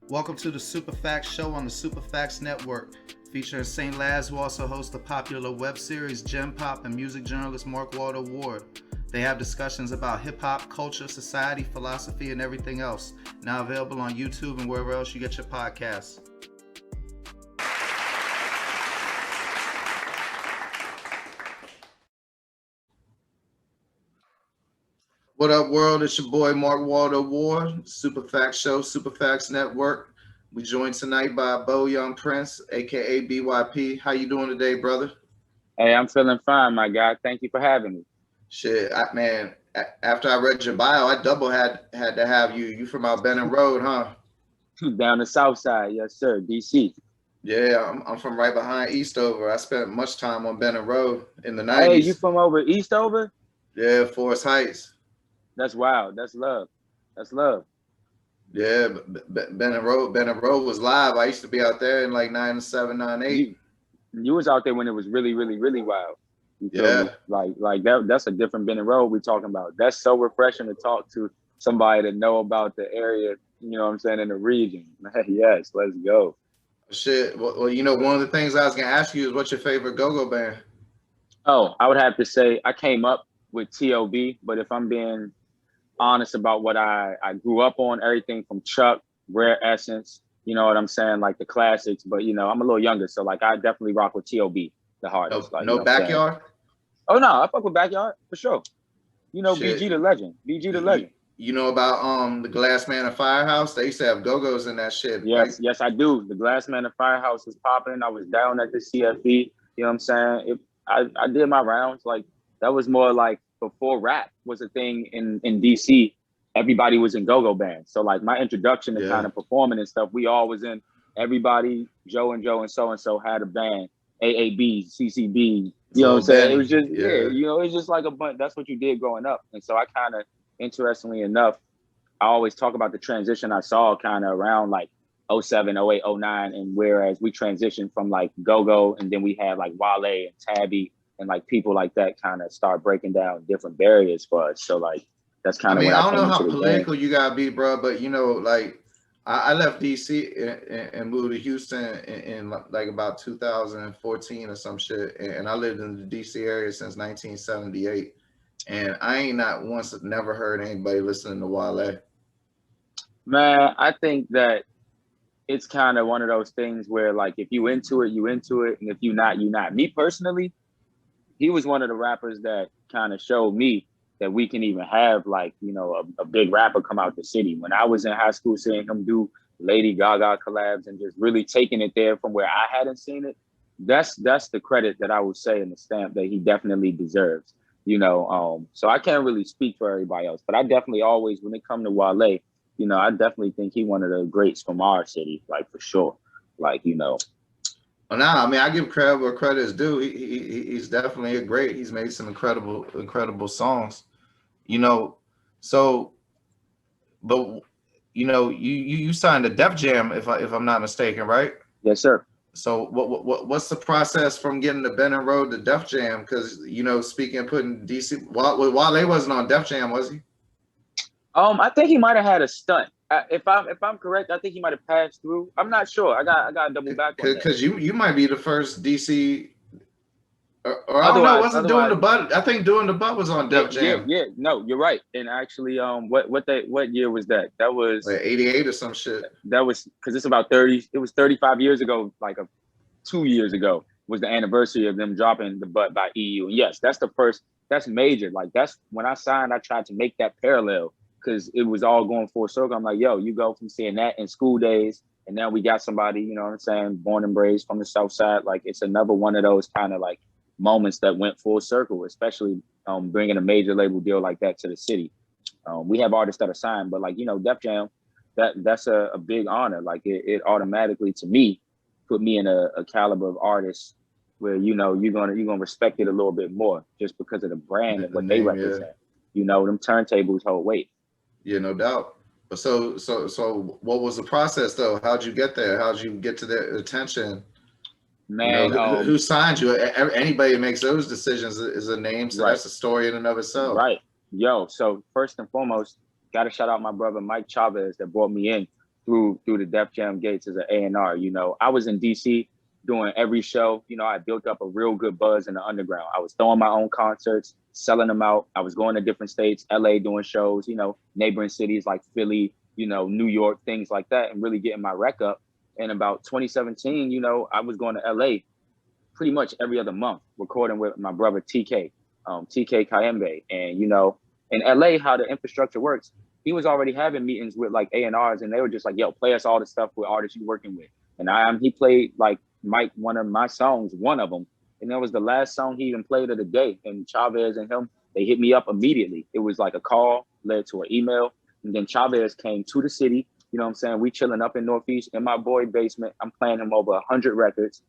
Welcome to the Super Facts Show on the Super Facts Network, featuring St. Laz, who also hosts the popular web series Gem Pop, and music journalist Mark Walter Ward. They have discussions about hip-hop, culture, society, philosophy, and everything else. Now available on YouTube and wherever else you get your podcasts. What up, world? It's your boy Mark Walter Ward, Super Facts Show, Super Facts Network. We joined tonight by Beau Young Prince, aka BYP. How you doing today, brother? Hey, I'm feeling fine, my guy. Thank you for having me. Shit, man. After I read your bio, I double had to have you. You from out Benning Road, huh? Down the south side, yes, sir. DC. Yeah, I'm from right behind Eastover. I spent much time on Benning Road in the 90s. Hey, you from over Eastover? Yeah, Forest Heights. That's wild. That's love. That's love. Yeah, Benning Road was live. I used to be out there in like 97, 98. You was out there when it was really, really, really wild. You feel Yeah. me? Like that's a different Benning Road we're talking about. That's so refreshing to talk to somebody to know about the area, you know what I'm saying, in the region. Yes, let's go. Shit. Well, you know, one of the things I was gonna ask you is what's your favorite go-go band? Oh, I would have to say I came up with T.O.B., but if I'm being honest about what I grew up on, everything from Chuck, Rare Essence, you know what I'm saying, like the classics. But you know, I'm a little younger, so like I definitely rock with T.O.B. the hardest. No, like, no you know Backyard? Oh no, I fuck with Backyard for sure. You know, Shit. BG the legend. BG the legend. You know about the Glass Man and Firehouse? They used to have go-go's in that shit. Yes, right? yes, I do. The Glass Man and Firehouse is popping. I was down at the CFE. You know what I'm saying? I did my rounds. Like that was more like before rap was a thing in DC. Everybody was in go-go bands. So like my introduction to kind of performing and stuff, we all was in. Everybody, Joe and so had a band. AAB, CCB. You know what I'm saying? It was just you know, it's just like a bunch. That's what you did growing up. And so I kind of, interestingly enough, I always talk about the transition I saw kind of around like 07, 08, 09. And whereas we transitioned from like go-go, and then we had like Wale and Tabby and like people like that kind of start breaking down different barriers for us. So like that's kind of I when I don't came know how into the political game. you gotta be, bro, but you know, like I left DC and moved to Houston in like about 2014 or some shit, and I lived in the DC area since 1978, and I ain't not once never heard anybody listening to Wale. Man, I think that it's kind of one of those things where like if you into it, you into it, and if you not, you not. Me personally, he was one of the rappers that kind of showed me that we can even have like, you know, a big rapper come out the city. When I was in high school, seeing him do Lady Gaga collabs and just really taking it there from where I hadn't seen it, that's the credit that I would say in the stamp that he definitely deserves. You know, so I can't really speak for everybody else, but I definitely always, when it come to Wale, you know, I definitely think he one of the greats from our city, like for sure. Like, you know, Well, nah, I mean, I give credit where credit is due. He's definitely a great. He's made some incredible songs. You know, so, but you know, you signed a Def Jam if I'm not mistaken, right? yes, sir. So what's the process from getting to Benning Road to Def Jam? Because you know, speaking of putting DC, Wale wasn't on Def Jam, was he? I think he might have had a stunt. If I'm correct, I think he might have passed through. I'm not sure. I got to double back on that. Because you might be the first DC, or I don't know. Wasn't Doing the Butt? I think Doing the Butt was on Def Jam. Yeah. No, you're right. And actually, what year was that? That was like 88 or some shit. That was because it's about 30. It was 35 years ago. Like 2 years ago was the anniversary of them dropping the Butt by EU. And yes, that's the first. That's major. Like that's when I signed. I tried to make that parallel, because it was all going full circle. I'm like, yo, you go from seeing that in school days, and now we got somebody, you know what I'm saying, born and raised from the South Side. Like it's another one of those kind of like moments that went full circle, especially bringing a major label deal like that to the city. We have artists that are signed, but like, you know, Def Jam, that's a big honor. Like it automatically, to me, put me in a caliber of artist where, you know, you're gonna respect it a little bit more just because of the brand and what they represent. Yeah. You know, them turntables hold weight. Yeah, no doubt. But so what was the process though? How'd you get there? How'd you get to their attention? Man, you know, who signed you? Anybody that makes those decisions is a name, so right. That's a story in and of itself. Right. Yo, so first and foremost, gotta shout out my brother Mike Chavez that brought me in through the Def Jam gates as an A&R. You know, I was in DC doing every show. You know, I built up a real good buzz in the underground. I was throwing my own concerts, selling them out. I was going to different states, LA doing shows, you know, neighboring cities like Philly, you know, New York, things like that, and really getting my rec up. And about 2017, you know, I was going to LA pretty much every other month, recording with my brother TK, TK Kayembe. And, you know, in LA, how the infrastructure works, he was already having meetings with like A&Rs, and they were just like, yo, play us all the stuff with artists you're working with. And he played like Mike, one of my songs, one of them. And that was the last song he even played of the day. And Chavez and him, they hit me up immediately. It was like a call led to an email. And then Chavez came to the city. You know what I'm saying? We chilling up in Northeast in my boy basement. I'm playing him over 100 records.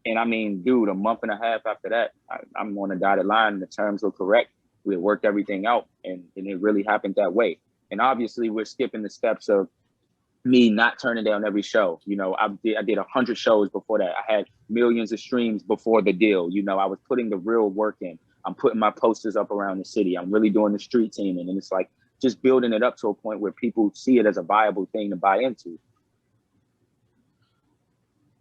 And I mean, dude, a month and a half after that, I'm on a dotted line. The terms were correct. We had worked everything out, and it really happened that way. And obviously, we're skipping the steps of me not turning down every show. You know, I did 100 shows before that. I had millions of streams before the deal. You know, I was putting the real work in. I'm putting my posters up around the city. I'm really doing the street teaming, and it's like just building it up to a point where people see it as a viable thing to buy into.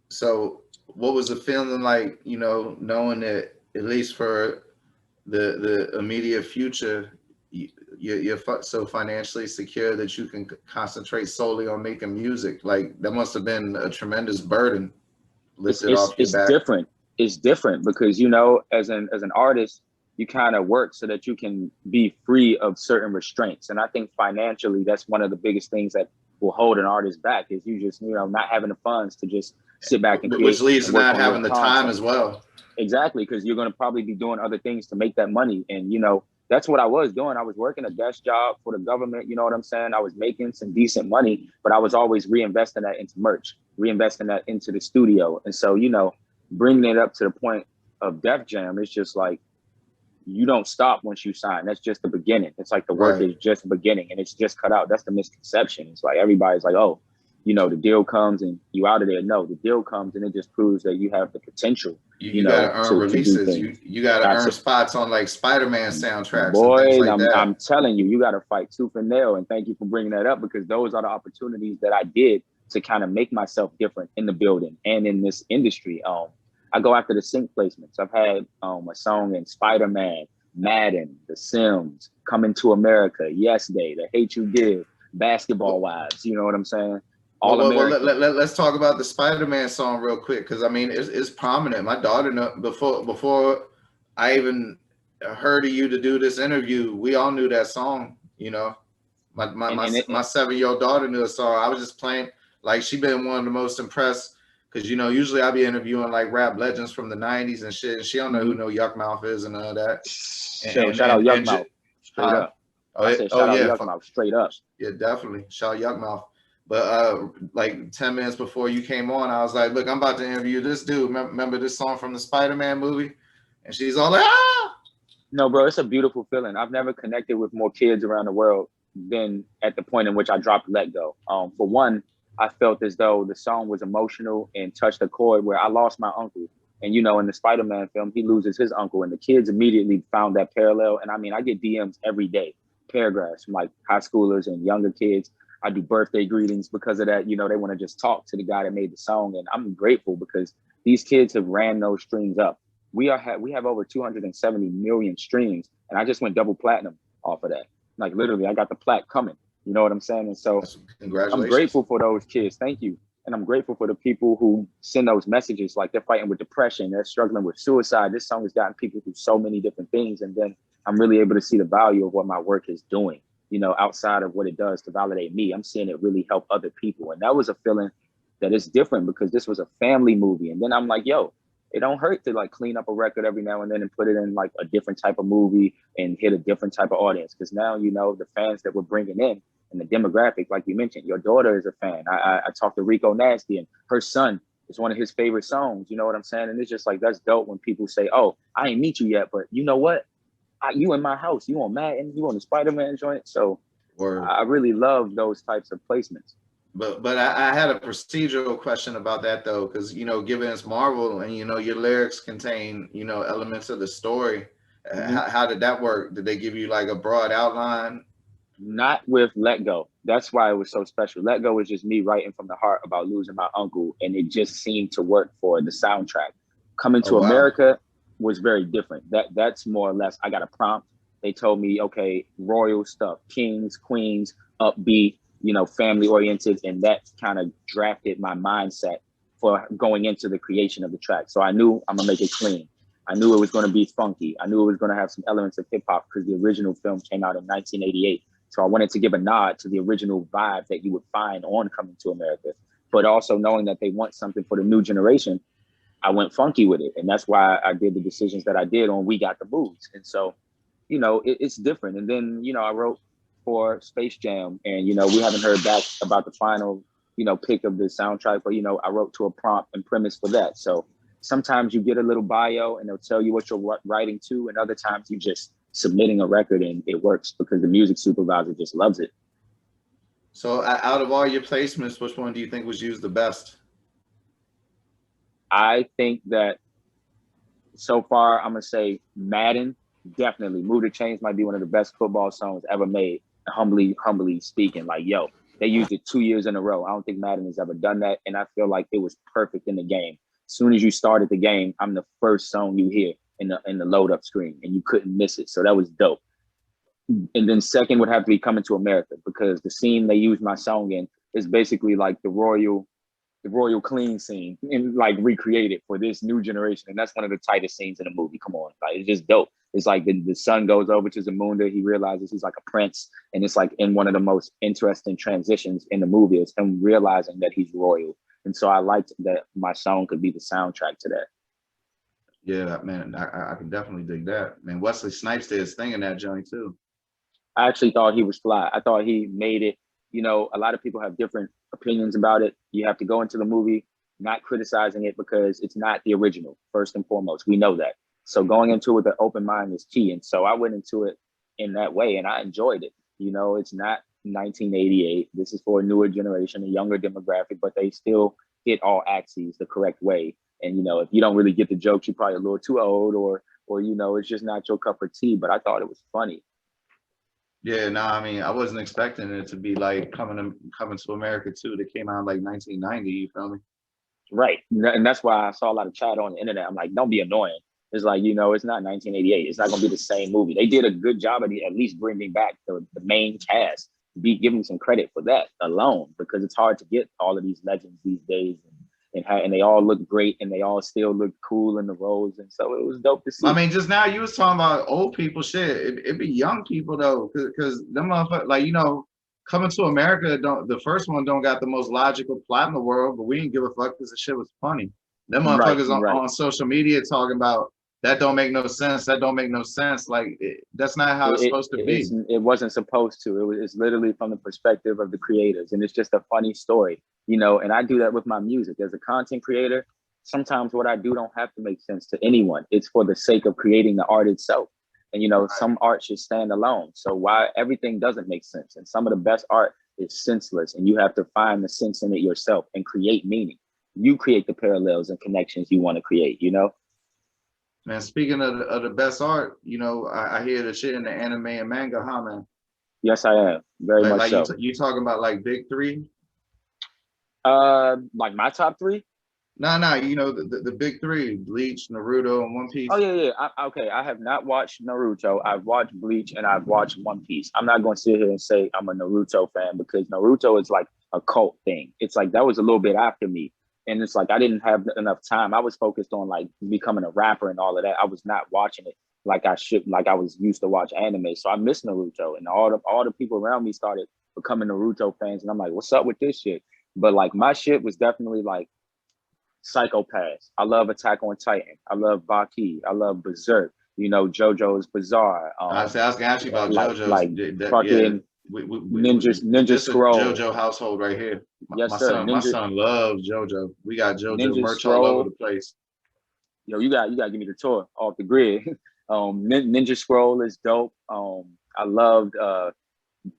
So what was the feeling like, you know, knowing that at least for the immediate future, you're so financially secure that you can concentrate solely on making music? Like, that must have been a tremendous burden lifted off your back. It's different because, you know, as an artist, you kind of work so that you can be free of certain restraints. And I think financially, that's one of the biggest things that will hold an artist back, is you just, you know, not having the funds to just sit back and create. Which leads to not having the time as well. Exactly, because you're going to probably be doing other things to make that money. And, you know, that's what I was doing. I was working a desk job for the government. You know what I'm saying? I was making some decent money, but I was always reinvesting that into merch, reinvesting that into the studio. And so, you know, bringing it up to the point of Def Jam, it's just like, you don't stop once you sign. That's just the beginning. It's like the work is just beginning and it's just cut out. That's the misconception. It's like everybody's like, oh, you know, the deal comes and you out of there. No, the deal comes and it just proves that you have the potential. You got to earn releases. You got to earn spots on like Spider-Man soundtracks. Boy, and things like that. I'm telling you, you got to fight tooth and nail. And thank you for bringing that up, because those are the opportunities that I did to kind of make myself different in the building and in this industry. I go after the sync placements. I've had a song in Spider-Man, Madden, The Sims, Coming to America, Yes Day, The Hate You Give, Basketball Wives. You know what I'm saying? Let's talk about the Spider-Man song real quick, because I mean it's prominent. My daughter, before I even heard of you to do this interview, we all knew that song. You know, my 7-year-old daughter knew a song. I was just playing, like, she been one of the most impressed, because, you know, usually I be interviewing like rap legends from the 90s and shit, and she don't know who No Yuck Mouth is and all of that. Shout out Yuck Mouth straight up. Shout out Yuck Mouth straight up. Yeah, definitely. Shout out Yuck Mouth. But like 10 minutes before you came on, I was like, look, I'm about to interview this dude. Remember this song from the Spider-Man movie? And she's all like, ah! No, bro, it's a beautiful feeling. I've never connected with more kids around the world than at the point in which I dropped Let Go. For one, I felt as though the song was emotional and touched a chord where I lost my uncle. And, you know, in the Spider-Man film, he loses his uncle, and the kids immediately found that parallel. And I mean, I get DMs every day, paragraphs from like high schoolers and younger kids. I do birthday greetings because of that. You know, they want to just talk to the guy that made the song. And I'm grateful because these kids have ran those streams up. We have over 270 million streams, and I just went double platinum off of that. Like, literally, I got the plat coming. You know what I'm saying? And so I'm grateful for those kids. Thank you. And I'm grateful for the people who send those messages, like they're fighting with depression, they're struggling with suicide. This song has gotten people through so many different things. And then I'm really able to see the value of what my work is doing, you know, outside of what it does to validate me. I'm seeing it really help other people. And that was a feeling that is different, because this was a family movie. And then I'm like, yo, it don't hurt to like clean up a record every now and then and put it in like a different type of movie and hit a different type of audience. Because now, you know, the fans that we're bringing in and the demographic, like you mentioned, your daughter is a fan. I talked to Rico Nasty, and her son is one of his favorite songs. You know what I'm saying? And it's just like, that's dope when people say, oh, I ain't meet you yet, but you know what? You in my house, you on Madden, you on the Spider-Man joint. So I really love those types of placements. But I had a procedural question about that though, because, you know, given it's Marvel and, you know, your lyrics contain, you know, elements of the story. How did that work? Did they give you like a broad outline Not with Let Go. That's why it was so special. Let Go was just me writing from the heart about losing my uncle, and it just seemed to work for the soundtrack. Coming Oh to wow. America was very different. That's more or less. I got a prompt. They told me, okay, royal stuff, kings, queens, upbeat, family oriented, and that kind of drafted my mindset for going into the creation of the track. So I knew I'm gonna make it clean. I knew it was going to be funky. I knew it was going to have some elements of hip hop because the original film came out in 1988. So I wanted to give a nod to the original vibe that you would find on Coming to America, but also knowing that they want something for the new generation, I went funky with it. And that's why I did the decisions that I did on We Got the Moves. And so, it's different. And then, I wrote for Space Jam, and, we haven't heard back about the final, pick of the soundtrack, but, I wrote to a prompt and premise for that. So sometimes you get a little bio and they'll tell you what you're writing to, and other times you just submitting a record and it works because the music supervisor just loves it. So out of all your placements, which one do you think was used the best? I think that so far, I'm gonna say Madden, definitely. Move the Chains might be one of the best football songs ever made. Humbly speaking, like, yo, they used it 2 years in a row. I don't think Madden has ever done that, and I feel like it was perfect in the game. As soon as you started the game, I'm the first song you hear in the load up screen, and you couldn't miss it. So that was dope. And then second would have to be Coming to America, because the scene they used my song in is basically like the royal clean scene, and like recreated for this new generation. And that's one of the tightest scenes in the movie. Come on, like, it's just dope. It's like the son goes over to Zamunda. He realizes he's like a prince. And it's like in one of the most interesting transitions in the movie is him realizing that he's royal. And so I liked that my song could be the soundtrack to that. Yeah, man, I can definitely dig that. Man, Wesley Snipes did his thing in that joint too. I actually thought he was fly. I thought he made it. A lot of people have different opinions about it. You have to go into the movie not criticizing it because it's not the original, first and foremost. We know that. So going into it with an open mind is key. And so I went into it in that way and I enjoyed it. It's not 1988. This is for a newer generation, a younger demographic, but they still hit all axes the correct way. And, if you don't really get the jokes, you're probably a little too old or it's just not your cup of tea. But I thought it was funny. Yeah, no, I mean, I wasn't expecting it to be like coming to America too. That came out in like 1990. You feel me? Right. And that's why I saw a lot of chat on the internet. I'm like, don't be annoying. It's like, it's not 1988. It's not going to be the same movie. They did a good job of at least bringing back the main cast. Give them some credit for that alone, because it's hard to get all of these legends these days. And they all look great, and they all still look cool in the roles. And so it was dope to see. I mean, just now you was talking about old people shit. It be young people though, because them motherfuckers, like, Coming to America, the first one don't got the most logical plot in the world, but we didn't give a fuck because the shit was funny. Them motherfuckers right. on social media talking about that don't make no sense. That don't make no sense. Like, that's not how it's supposed to be. It wasn't supposed to. It's literally from the perspective of the creators, and it's just a funny story, And I do that with my music as a content creator. Sometimes what I do don't have to make sense to anyone. It's for the sake of creating the art itself. And, right. Some art should stand alone. So why everything doesn't make sense. And some of the best art is senseless, and you have to find the sense in it yourself and create meaning. You create the parallels and connections you want to create, Man, speaking of the best art, I hear the shit in the anime and manga, huh, man? Yes, I am. Very much so. You talking about like big three? Like my top three? No, the big three: Bleach, Naruto, and One Piece. Oh yeah. Okay, I have not watched Naruto. I've watched Bleach and I've watched One Piece. I'm not going to sit here and say I'm a Naruto fan, because Naruto is like a cult thing. It's like that was a little bit after me, and it's like I didn't have enough time. I was focused on like becoming a rapper and all of that. I was not watching it like I should, like I was used to watch anime. So I missed Naruto, and all the people around me started becoming Naruto fans, and I'm like, what's up with this shit? But like my shit was definitely like Psychopaths. I love Attack on Titan. I love Baki. I love Berserk. JoJo's Bizarre. I was gonna ask you about JoJo's. Like fucking Ninja Scroll. JoJo household right here. Yes, sir. My son loves JoJo. We got JoJo Ninja merch Scroll. all over the place. You gotta give me the tour off the grid. Ninja Scroll is dope. I loved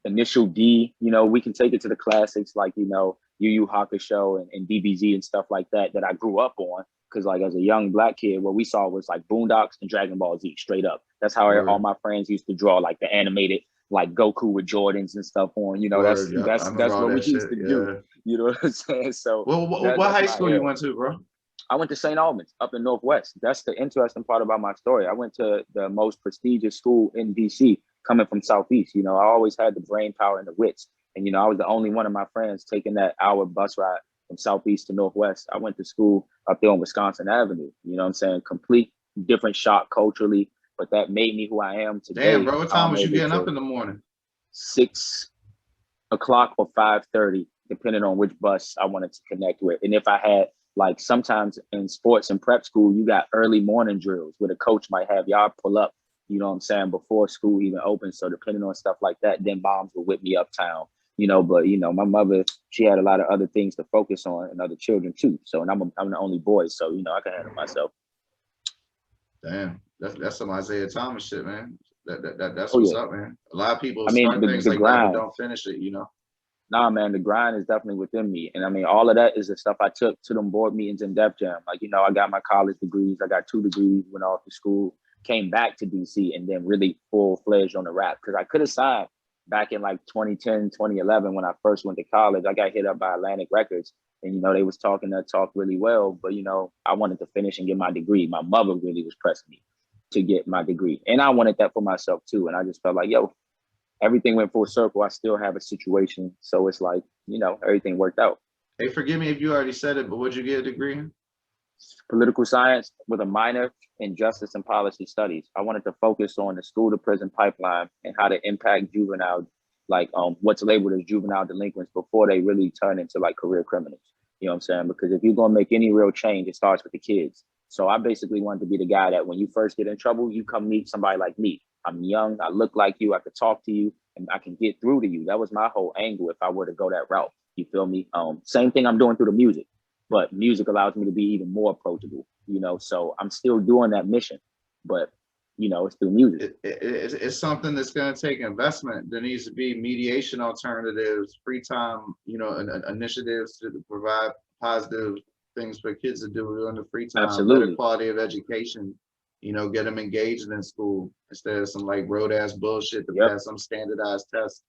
Initial D. We can take it to the classics like Yu Yu Hakusho and DBZ and stuff like that I grew up on, because like as a young Black kid, what we saw was like Boondocks and Dragon Ball Z straight up. That's how all my friends used to draw, like the animated like Goku with Jordans and stuff on. You know, Word, yep. I remember that's all what we that shit. used to do. Yeah. You know what I'm saying? So Well, what that's high my school you era. went to, bro? I went to St. Albans up in Northwest. That's the interesting part about my story. I went to the most prestigious school in DC, coming from Southeast. You know, I always had the brain power and the wits. And, you know, I was the only one of my friends taking that hour bus ride from Southeast to Northwest. I went to school up there on Wisconsin Avenue. You know what I'm saying? Complete different shock culturally, but that made me who I am today. Damn, bro. What time was you getting up in the morning? 6 o'clock or 5:30, depending on which bus I wanted to connect with. And if I had, like, sometimes in sports and prep school, you got early morning drills where the coach might have y'all pull up, you know what I'm saying, before school even opens. So depending on stuff like that, then moms would whip me uptown, you know. But, you know, my mother, she had a lot of other things to focus on and other children too. So, and I'm the only boy, so, you know, I can handle myself. Damn, that's some Isaiah Thomas shit, man. That's Oh what's yeah. up, man. A lot of people I mean, start things the like that but grind. don't finish it, you know. Nah, man, the grind is definitely within me. And I mean, all of that is the stuff I took to them board meetings in Def Jam. Like, you know, I got my college degrees. I got 2 degrees, went off to school, came back to DC, and then really full-fledged on the rap. Because I could have signed back in like 2010, 2011 when I first went to college. I got hit up by Atlantic Records. And, you know, they was talking that talk really well. But, you know, I wanted to finish and get my degree. My mother really was pressing me to get my degree. And I wanted that for myself, too. And I just felt like, yo, everything went full circle. I still have a situation. So it's like, you know, everything worked out. Hey, forgive me if you already said it, but would you get a degree in? Political science with a minor in justice and policy studies. I wanted to focus on the school to prison pipeline and how to impact juvenile, like what's labeled as juvenile delinquents before they really turn into like career criminals. You know what I'm saying? Because if you're going to make any real change, it starts with the kids. So I basically wanted to be the guy that when you first get in trouble, you come meet somebody like me. I'm young, I look like you, I could talk to you, and I can get through to you. That was my whole angle if I were to go that route. You feel me? Same thing I'm doing through the music, but music allows me to be even more approachable, you know? So I'm still doing that mission, but, you know, it's through music. It's something that's going to take investment. There needs to be mediation alternatives, free time, you know, initiatives to provide positive things for kids to do during the free time, Absolutely. better quality of education, you know, get them engaged in school instead of some like road ass bullshit to pass some standardized test.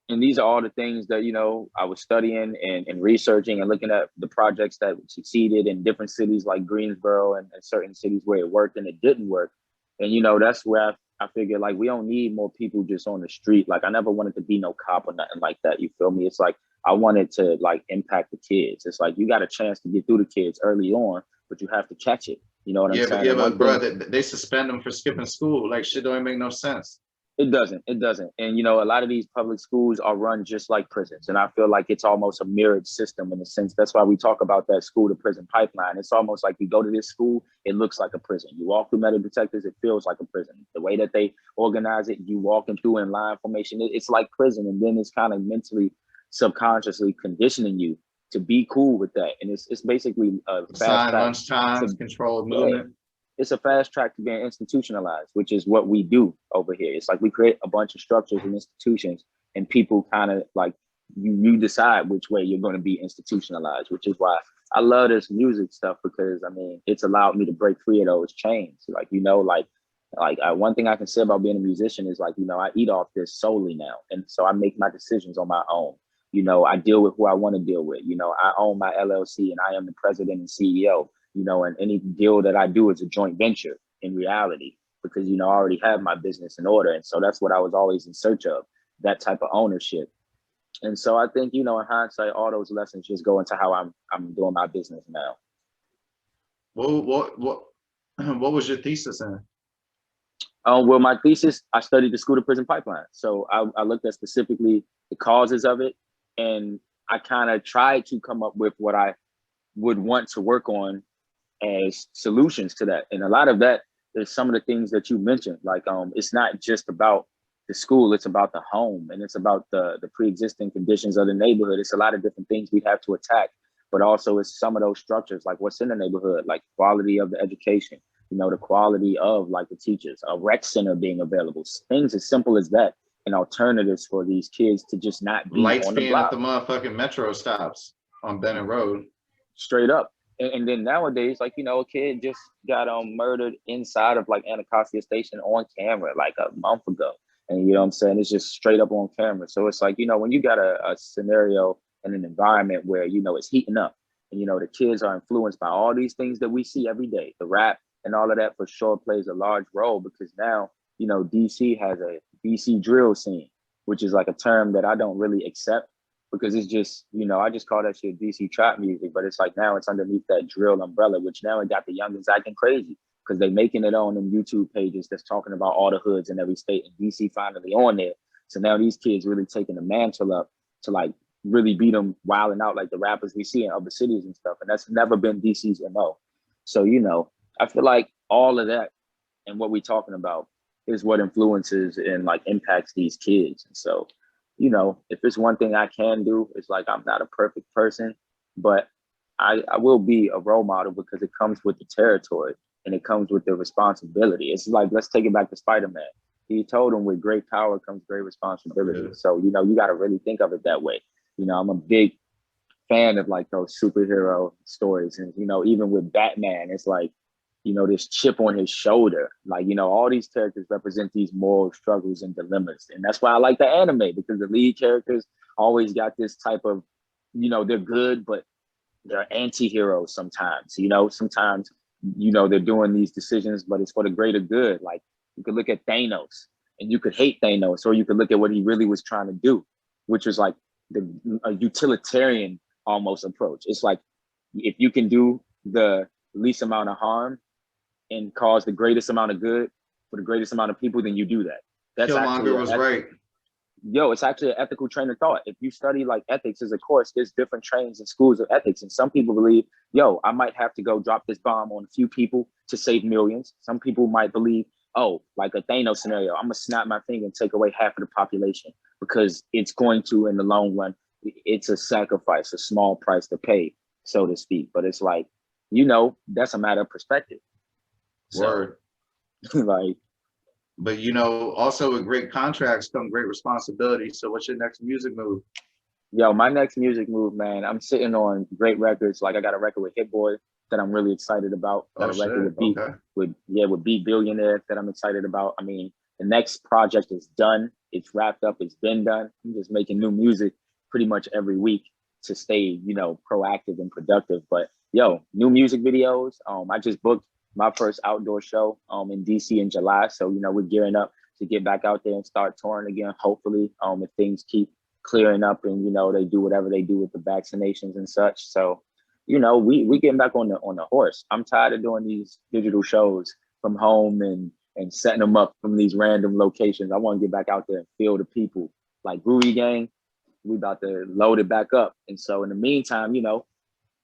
And these are all the things that, you know, I was studying and researching and looking at the projects that succeeded in different cities like Greensboro and certain cities where it worked and it didn't work. And, you know, that's where I figured like we don't need more people just on the street. Like I never wanted to be no cop or nothing like that. You feel me? It's like I wanted to like impact the kids. It's like you got a chance to get through the kids early on, but you have to catch it. You know what I'm saying? But bro, they suspend them for skipping school. Like shit don't even make no sense. It doesn't. And, you know, a lot of these public schools are run just like prisons. And I feel like it's almost a mirrored system in a sense. That's why we talk about that school to prison pipeline. It's almost like you go to this school, it looks like a prison. You walk through metal detectors, it feels like a prison. The way that they organize it, you walking through in line formation, it's like prison. And then it's kind of mentally, subconsciously conditioning you to be cool with that. And it's basically a fast track. Lunch times, controlled movement. It's a fast track to being institutionalized, which is what we do over here. It's like we create a bunch of structures and institutions, and people kind of like you decide which way you're going to be institutionalized, which is why I love this music stuff, because I mean, it's allowed me to break free of those chains. Like, you know, one thing I can say about being a musician is like, you know, I eat off this solely now. And so I make my decisions on my own. You know, I deal with who I want to deal with. You know, I own my LLC and I am the president and CEO. You know, and any deal that I do is a joint venture in reality, because, you know, I already have my business in order. And so that's what I was always in search of, that type of ownership. And so I think, you know, in hindsight, all those lessons just go into how I'm doing my business now. What was your thesis in? Well, my thesis, I studied the school to prison pipeline. So I looked at specifically the causes of it. And I kind of tried to come up with what I would want to work on as solutions to that. And a lot of that is some of the things that you mentioned. Like, it's not just about the school, it's about the home, and it's about the pre-existing conditions of the neighborhood. It's a lot of different things we have to attack, but also it's some of those structures, like what's in the neighborhood, like quality of the education, you know, the quality of like the teachers, a rec center being available, things as simple as that, and alternatives for these kids to just not be lights on the being block. at the motherfucking metro stops on Bennett Road. Straight up. And then nowadays, like, you know, a kid just got murdered inside of like Anacostia Station on camera like a month ago. And you know what I'm saying? It's just straight up on camera. So it's like, you know, when you got a scenario and an environment where, you know, it's heating up and, you know, the kids are influenced by all these things that we see every day, the rap and all of that for sure plays a large role, because now, you know, DC has a DC drill scene, which is like a term that I don't really accept, because it's just, you know, I just call that shit DC trap music, but it's like now it's underneath that drill umbrella, which now it got the youngins acting crazy because they making it on them YouTube pages that's talking about all the hoods in every state, and DC finally on there. So now these kids really taking the mantle up to like really beat them wilding out like the rappers we see in other cities and stuff. And that's never been DC's MO. So, you know, I feel like all of that and what we're talking about is what influences and like impacts these kids. And so, you know, if it's one thing I can do, it's like I'm not a perfect person, but I will be a role model because it comes with the territory and it comes with the responsibility. It's like, let's take it back to Spider-Man. He told him with great power comes great responsibility. Yeah. So, you know, you got to really think of it that way. You know, I'm a big fan of like those superhero stories. And, you know, even with Batman, it's like, you know, this chip on his shoulder. Like, you know, all these characters represent these moral struggles and dilemmas. And that's why I like the anime, because the lead characters always got this type of, you know, they're good, but they're anti-heroes sometimes. You know, sometimes, you know, they're doing these decisions, but it's for the greater good. Like, you could look at Thanos and you could hate Thanos, or you could look at what he really was trying to do, which was like a utilitarian almost approach. It's like, if you can do the least amount of harm and cause the greatest amount of good for the greatest amount of people, then you do that. That's Killmonger was right. Yo, it's actually an ethical train of thought. If you study like ethics as a course, there's different trains and schools of ethics. And some people believe, yo, I might have to go drop this bomb on a few people to save millions. Some people might believe, oh, like a Thanos scenario, I'm gonna snap my finger and take away half of the population because it's going to, in the long run, it's a sacrifice, a small price to pay, so to speak. But it's like, you know, that's a matter of perspective. Word. So, like, but you know, also with great contracts come great responsibility. So what's your next music move? Yo, my next music move, man, I'm sitting on great records. Like, I got a record with Hit Boy that I'm really excited about. Got a record with Beat Billionaire that I'm excited about. I mean, the next project is done. It's wrapped up. It's been done. I'm just making new music pretty much every week to stay, you know, proactive and productive. But yo, new music videos. I just booked my first outdoor show in DC in July. So, you know, we're gearing up to get back out there and start touring again, hopefully, if things keep clearing up and, you know, they do whatever they do with the vaccinations and such. So, you know, we getting back on the horse. I'm tired of doing these digital shows from home and setting them up from these random locations. I want to get back out there and feel the people. Like Groovy Gang, we about to load it back up. And so in the meantime, you know,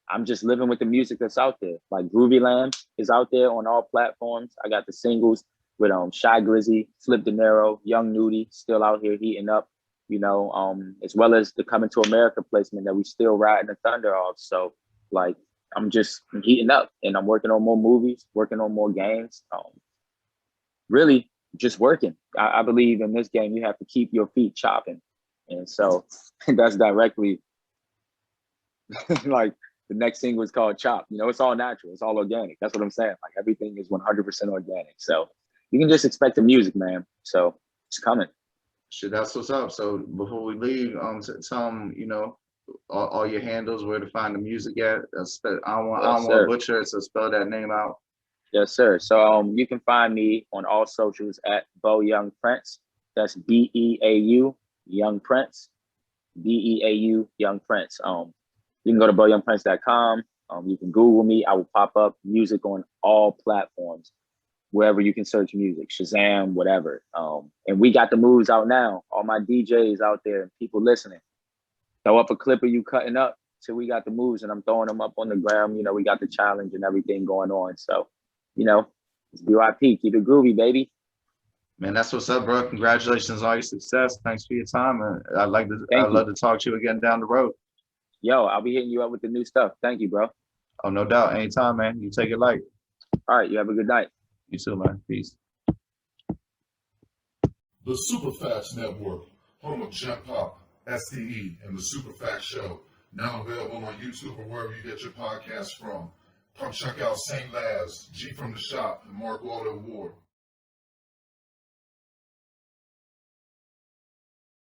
I'm just living with the music that's out there. Like Groovy Lamb is out there on all platforms. I got the singles with Shy Glizzy, Flip De Niro, Young Nudie, still out here heating up, you know, as well as the Coming to America placement that we still riding the thunder off. So like, I'm heating up and I'm working on more movies, working on more games. Really just working. I believe in this game, you have to keep your feet chopping. And so that's directly like, the next single is called Chop. You know, it's all natural. It's all organic. That's what I'm saying. Like, everything is 100% organic. So you can just expect the music, man. So it's coming. Shit, that's what's up. So before we leave, tell them, you know, all your handles, where to find the music at. I don't want to butcher it, so spell that name out. Yes, sir. So you can find me on all socials at Beau Young Prince. That's BEAU Young Prince. BEAU Young Prince. You can go to beauyoungprince.com. You can Google me. I will pop up. Music on all platforms, wherever you can search music, Shazam, whatever. And we got the moves out now. All my DJs out there and people listening. Throw up a clip of you cutting up till we got the moves, and I'm throwing them up on the ground. You know, we got the challenge and everything going on. So, you know, it's BYP. Keep it groovy, baby. Man, that's what's up, bro. Congratulations on all your success. Thanks for your time. And I'd love to talk to you again down the road. Yo, I'll be hitting you up with the new stuff. Thank you, bro. Oh, no doubt. Anytime, man. You take it light. All right. You have a good night. You too, man. Peace. The Superfacts Network, home of Jump Pop, STE, and the Superfacts Show, now available on YouTube or wherever you get your podcasts from. Come check out St. Laz, G from the Shop, and Mark Waldo Ward.